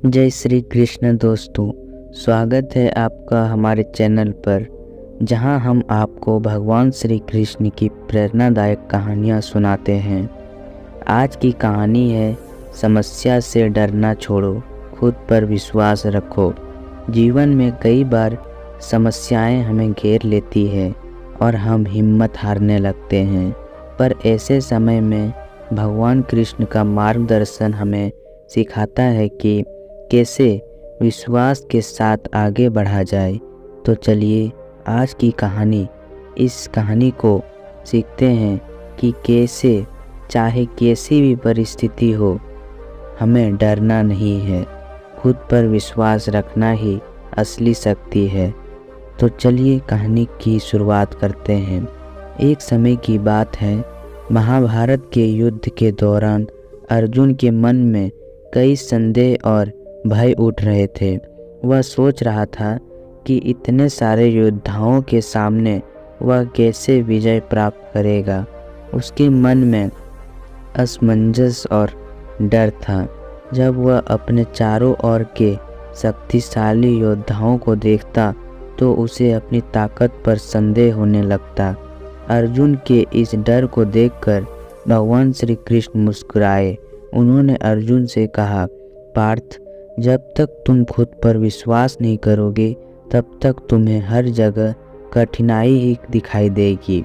जय श्री कृष्ण दोस्तों, स्वागत है आपका हमारे चैनल पर, जहां हम आपको भगवान श्री कृष्ण की प्रेरणादायक कहानियां सुनाते हैं। आज की कहानी है समस्या से डरना छोड़ो, खुद पर विश्वास रखो। जीवन में कई बार समस्याएं हमें घेर लेती है और हम हिम्मत हारने लगते हैं, पर ऐसे समय में भगवान कृष्ण का मार्गदर्शन हमें सिखाता है कि कैसे विश्वास के साथ आगे बढ़ा जाए। तो चलिए आज की इस कहानी को सीखते हैं कि कैसे चाहे कैसी भी परिस्थिति हो, हमें डरना नहीं है, खुद पर विश्वास रखना ही असली शक्ति है। तो चलिए कहानी की शुरुआत करते हैं। एक समय की बात है, महाभारत के युद्ध के दौरान अर्जुन के मन में कई संदेह और भय उठ रहे थे। वह सोच रहा था कि इतने सारे योद्धाओं के सामने वह कैसे विजय प्राप्त करेगा। उसके मन में असमंजस और डर था। जब वह अपने चारों ओर के शक्तिशाली योद्धाओं को देखता तो उसे अपनी ताकत पर संदेह होने लगता। अर्जुन के इस डर को देखकर भगवान श्री कृष्ण मुस्कुराए। उन्होंने अर्जुन से कहा, पार्थ, जब तक तुम खुद पर विश्वास नहीं करोगे तब तक तुम्हें हर जगह कठिनाई ही दिखाई देगी।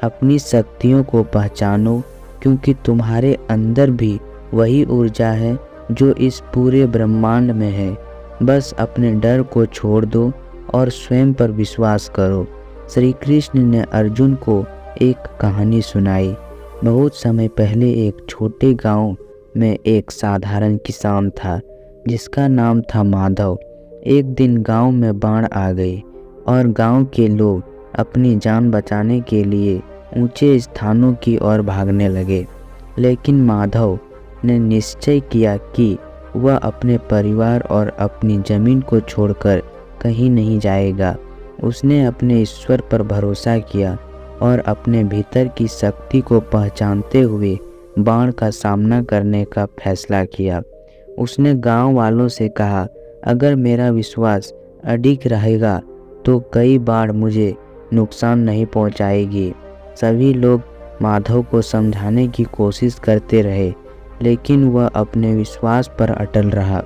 अपनी शक्तियों को पहचानो, क्योंकि तुम्हारे अंदर भी वही ऊर्जा है जो इस पूरे ब्रह्मांड में है। बस अपने डर को छोड़ दो और स्वयं पर विश्वास करो। श्री कृष्ण ने अर्जुन को एक कहानी सुनाई। बहुत समय पहले एक छोटे गांव में एक साधारण किसान था जिसका नाम था माधव। एक दिन गांव में बाढ़ आ गई और गांव के लोग अपनी जान बचाने के लिए ऊंचे स्थानों की ओर भागने लगे। लेकिन माधव ने निश्चय किया कि वह अपने परिवार और अपनी जमीन को छोड़कर कहीं नहीं जाएगा। उसने अपने ईश्वर पर भरोसा किया और अपने भीतर की शक्ति को पहचानते हुए बाढ़ का सामना करने का फैसला किया। उसने गांव वालों से कहा, अगर मेरा विश्वास अडिग रहेगा तो कई बार मुझे नुकसान नहीं पहुंचाएगी। सभी लोग माधव को समझाने की कोशिश करते रहे, लेकिन वह अपने विश्वास पर अटल रहा।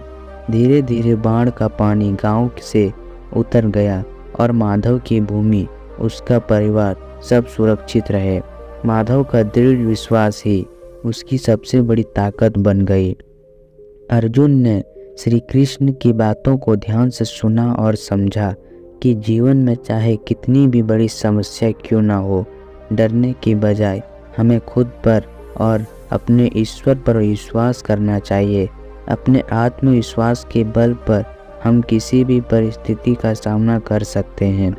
धीरे धीरे बाढ़ का पानी गांव से उतर गया और माधव की भूमि, उसका परिवार सब सुरक्षित रहे। माधव का दृढ़ विश्वास ही उसकी सबसे बड़ी ताकत बन गई। अर्जुन ने श्री कृष्ण की बातों को ध्यान से सुना और समझा कि जीवन में चाहे कितनी भी बड़ी समस्या क्यों ना हो, डरने की बजाय हमें खुद पर और अपने ईश्वर पर विश्वास करना चाहिए। अपने आत्मविश्वास के बल पर हम किसी भी परिस्थिति का सामना कर सकते हैं।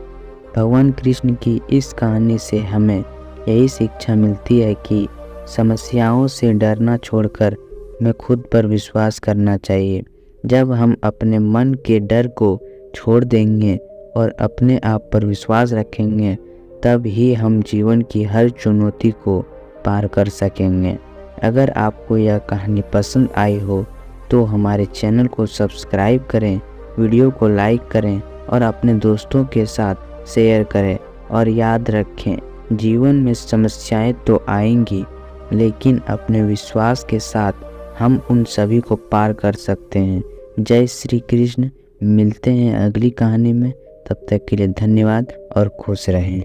भगवान कृष्ण की इस कहानी से हमें यही शिक्षा मिलती है कि समस्याओं से डरना छोड़कर हमें खुद पर विश्वास करना चाहिए। जब हम अपने मन के डर को छोड़ देंगे और अपने आप पर विश्वास रखेंगे, तब ही हम जीवन की हर चुनौती को पार कर सकेंगे। अगर आपको यह कहानी पसंद आई हो तो हमारे चैनल को सब्सक्राइब करें, वीडियो को लाइक करें और अपने दोस्तों के साथ शेयर करें। और याद रखें, जीवन में समस्याएं तो आएंगी, लेकिन अपने विश्वास के साथ हम उन सभी को पार कर सकते हैं। जय श्री कृष्ण। मिलते हैं अगली कहानी में, तब तक के लिए धन्यवाद और खुश रहें।